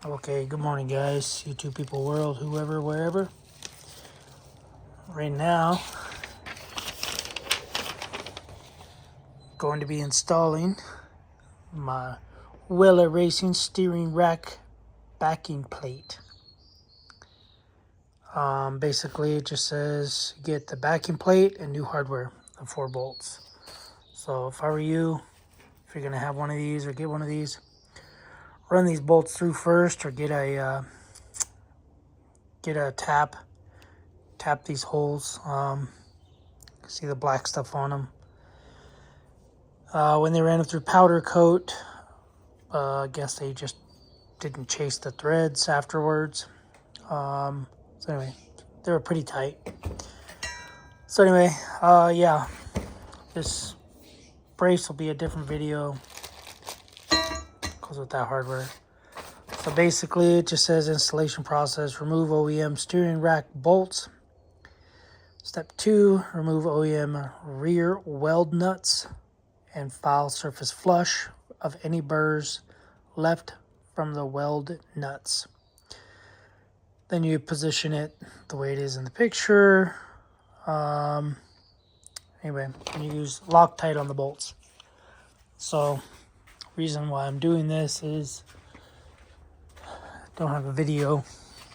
Okay, good morning, guys. YouTube people, world, whoever, wherever. Right now, going to be installing my Weller Racing steering rack backing plate. Basically, it just says get the backing plate and new hardware and 4 bolts. So if I were you, if you're gonna have one of these or get one of these, run these bolts through first, or get a tap these holes. See the black stuff on them. When they ran it through powder coat, I guess they just didn't chase the threads afterwards. So anyway, they were pretty tight. So anyway, yeah, this brace will be a different video because with that hardware. So basically, it just says installation process: remove OEM steering rack bolts. Step 2, remove OEM rear weld nuts and file surface flush of any burrs left from the weld nuts. Then you position it the way it is in the picture. Anyway, and you use Loctite on the bolts. So, reason why I'm doing this is I don't have a video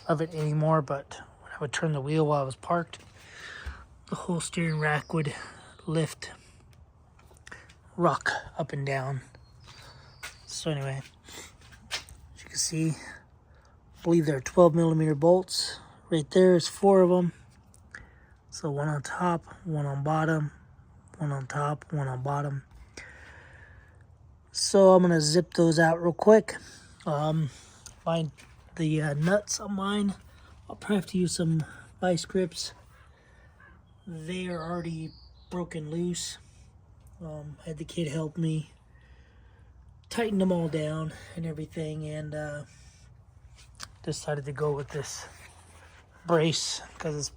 of it anymore, but when I would turn the wheel while I was parked, the whole steering rack would rock up and down. So anyway, as you can see, I believe they're 12mm bolts. Right there is 4 of them. So one on top, one on bottom, one on top, one on bottom. So I'm gonna zip those out real quick. Find the nuts on mine. I'll probably have to use some vice grips. They are already broken loose. Had the kid help me tighten them all down and everything, and decided to go with this brace because it's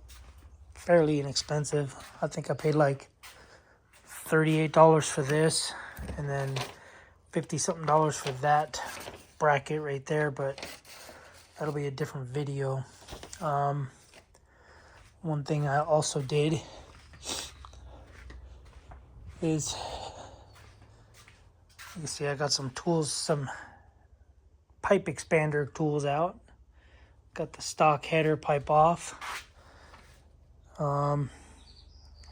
fairly inexpensive. I think I paid like $38 for this, and then $50-something for that bracket right there, but that'll be a different video. One thing I also did is, you can see I got some tools, some pipe expander tools out. Got the stock header pipe off. I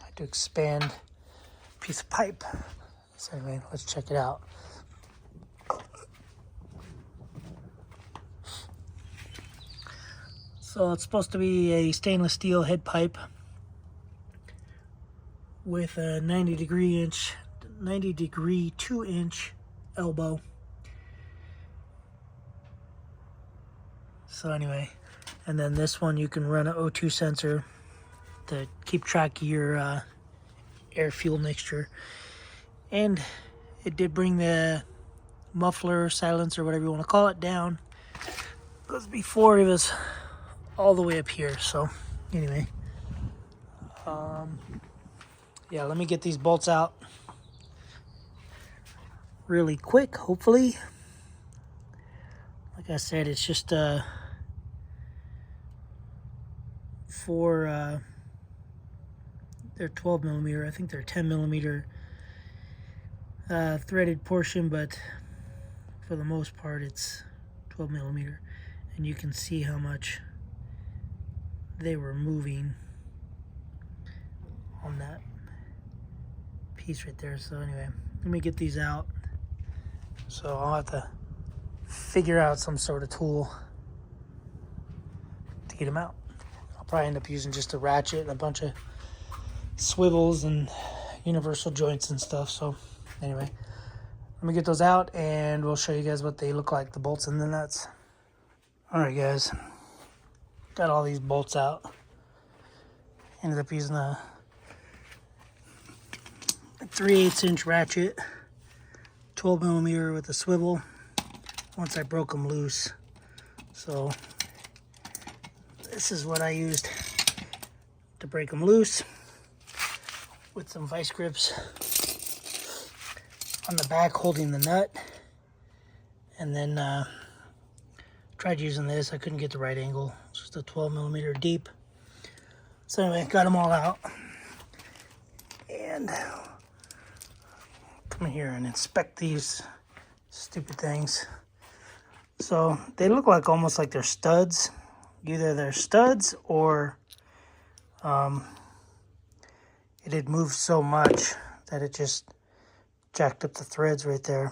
had to expand a piece of pipe. So anyway, let's check it out. So it's supposed to be a stainless steel head pipe with a 90 degree 2-inch elbow. So anyway, and then this one you can run an O2 sensor to keep track of your air fuel mixture. And it did bring the muffler, silencer, whatever you want to call it, down, because before it was all the way up here. So anyway, yeah, let me get these bolts out really quick, hopefully. Like I said, it's just for they're 12mm. I think they're 10mm threaded portion, but for the most part it's 12mm, and you can see how much they were moving on that piece right there. So anyway, let me get these out. So I'll have to figure out some sort of tool to get them out. I'll probably end up using just a ratchet and a bunch of swivels and universal joints and stuff. So anyway, let me get those out and we'll show you guys what they look like, the bolts and the nuts. All right, guys, got all these bolts out. Ended up using a 3/8-inch ratchet, 12mm with a swivel once I broke them loose. So this is what I used to break them loose, with some vice grips on the back holding the nut, and then Tried using this, I couldn't get the right angle. It's just a 12mm deep. So anyway, got them all out. And come here and inspect these stupid things. So they look like almost like they're studs. Either they're studs or it had moved so much that it just jacked up the threads right there.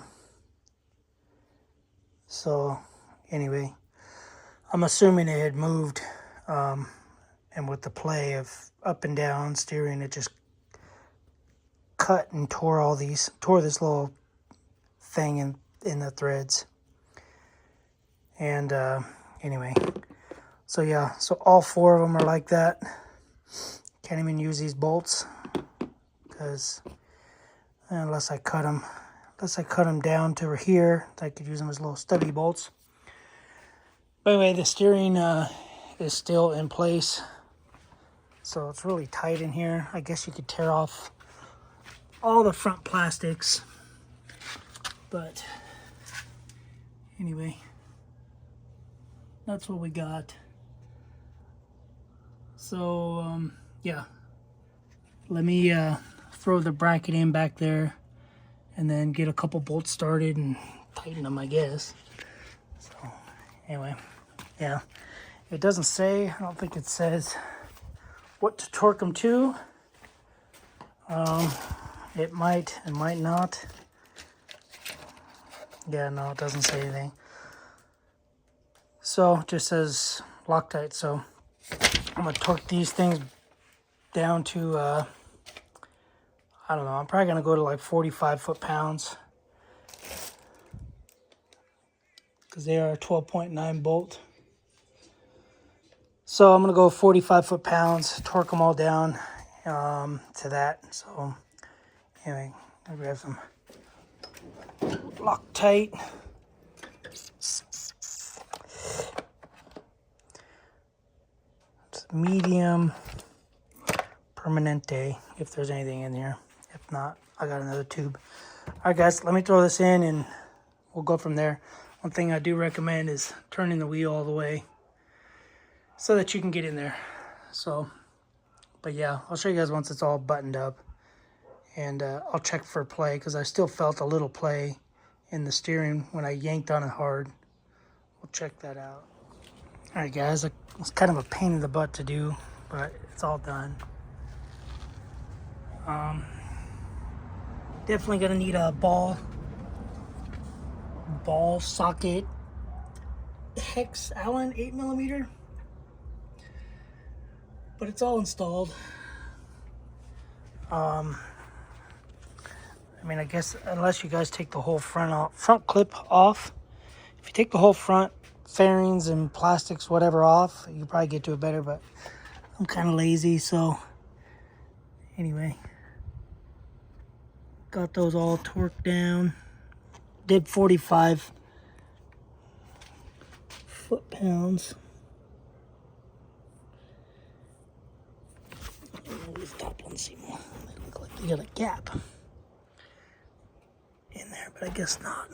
So anyway, I'm assuming it had moved, and with the play of up and down steering, it just cut and tore this little thing in the threads. And anyway, so yeah, so all 4 of them are like that. Can't even use these bolts because unless I cut them down to here, I could use them as little stubby bolts. But anyway, the steering is still in place, so it's really tight in here. I guess you could tear off all the front plastics, but anyway, that's what we got. So yeah, let me throw the bracket in back there and then get a couple bolts started and tighten them, I guess. So anyway, yeah, it doesn't say, I don't think it says what to torque them to. It might not. Yeah, no, it doesn't say anything. So it just says Loctite. So I'm gonna torque these things down to I don't know, I'm probably gonna go to like 45 foot-pounds because they are a 12.9 bolt. So I'm gonna go 45 foot-pounds, torque them all down to that. So anyway, I'll grab some Loctite. It's medium Permanente, if there's anything in here. If not, I got another tube. All right, guys, let me throw this in and we'll go from there. One thing I do recommend is turning the wheel all the way so that you can get in there. So, but yeah, I'll show you guys once it's all buttoned up. And I'll check for play because I still felt a little play in the steering when I yanked on it hard. We'll check that out. All right, guys, it's kind of a pain in the butt to do, but it's all done. Definitely gonna need a ball socket hex Allen 8mm, but it's all installed. I mean, I guess unless you guys take the whole front clip off. If you take the whole front fairings and plastics, whatever off, you probably get to it better, but I'm kind of lazy, so anyway. Got those all torqued down. Did 45 foot-pounds. These top ones seem, they look like they got a gap in there, but I guess not.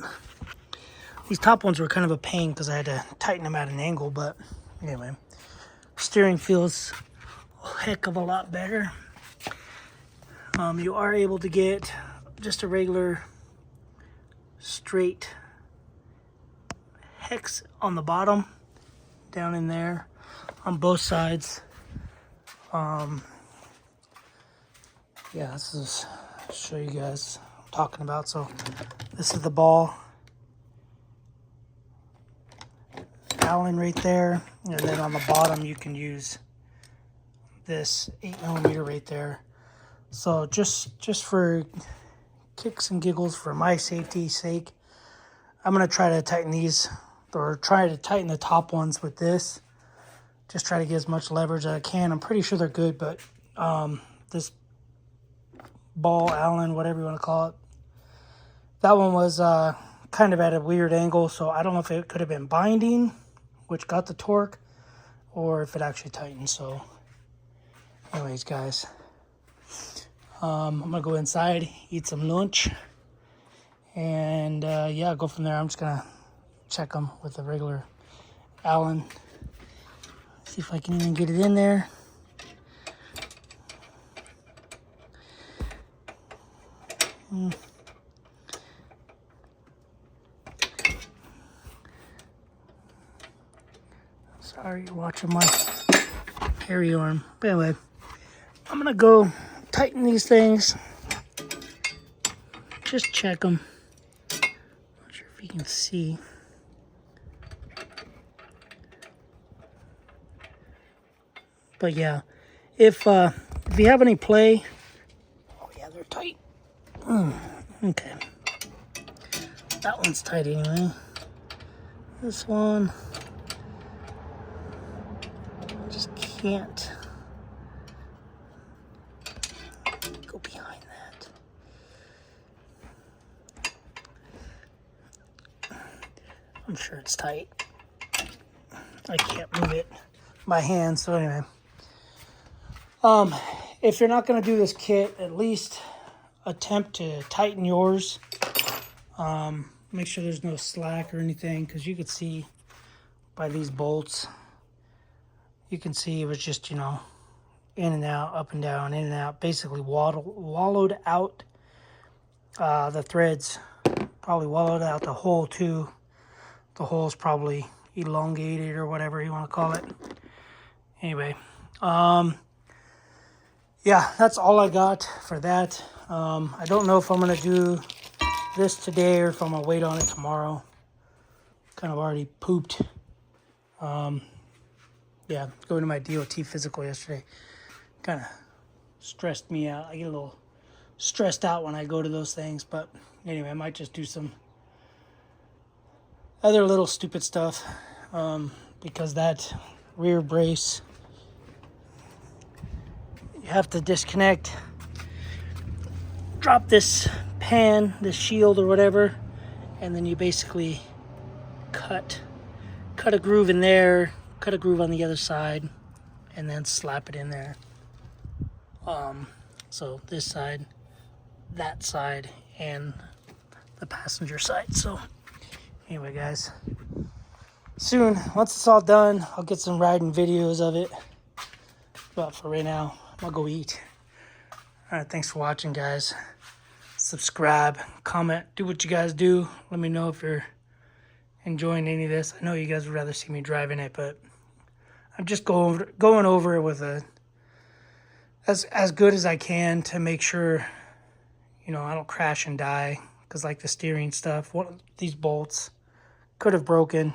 These top ones were kind of a pain because I had to tighten them at an angle, but anyway, steering feels a heck of a lot better. You are able to get just a regular straight hex on the bottom, down in there, on both sides. Yeah, this is, I'll show you guys what I'm talking about. So this is the ball Allen right there, and then on the bottom you can use this 8mm right there. So just for kicks and giggles, for my safety's sake, I'm gonna try to tighten these, or try to tighten the top ones with this. Just try to get as much leverage as I can. I'm pretty sure they're good, but this ball Allen, whatever you want to call it, that one was kind of at a weird angle, so I don't know if it could have been binding, which got the torque, or if it actually tightened. So anyways, guys, I'm gonna go inside, eat some lunch, and yeah, go from there. I'm just gonna check them with a regular Allen. See if I can even get it in there. Sorry, you're watching my hairy arm. But anyway, I'm gonna go tighten these things. Just check them. Not sure if you can see. But yeah, if you have any play, oh yeah, they're tight. Okay, that one's tight anyway. This one, just can't go behind that. I'm sure it's tight. I can't move it by hand, so anyway. If you're not going to do this kit, at least attempt to tighten yours. Make sure there's no slack or anything, because you could see by these bolts, you can see it was just, you know, in and out, up and down, in and out, basically wallowed out the threads, probably wallowed out the hole too. The hole's probably elongated or whatever you want to call it. Anyway, yeah, that's all I got for that. I don't know if I'm going to do this today or if I'm going to wait on it tomorrow. Kind of already pooped. Yeah, going to my DOT physical yesterday kind of stressed me out. I get a little stressed out when I go to those things. But anyway, I might just do some other little stupid stuff because that rear brace, you have to disconnect, drop this pan, this shield or whatever, and then you basically cut a groove in there, cut a groove on the other side, and then slap it in there. So this side, that side, and the passenger side. So anyway, guys, soon, once it's all done, I'll get some riding videos of it. But for right now, I'm gonna go eat. All right, thanks for watching, guys. Subscribe, comment, do what you guys do. Let me know if you're enjoying any of this. I know you guys would rather see me driving it, but I'm just going over it with as good as I can to make sure, you know, I don't crash and die. Because like the steering stuff, these bolts could have broken,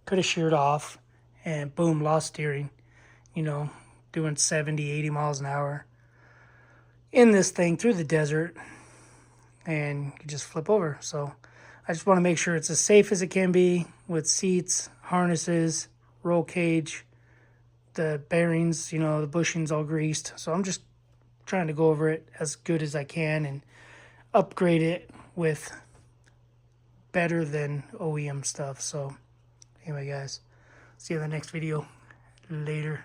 could have sheared off, and boom, lost steering. You know, doing 70, 80 miles an hour in this thing through the desert, and you just flip over. So I just want to make sure it's as safe as it can be with seats, harnesses, roll cage, the bearings, you know, the bushings all greased. So I'm just trying to go over it as good as I can and upgrade it with better than OEM stuff. So anyway, guys, see you in the next video. Later.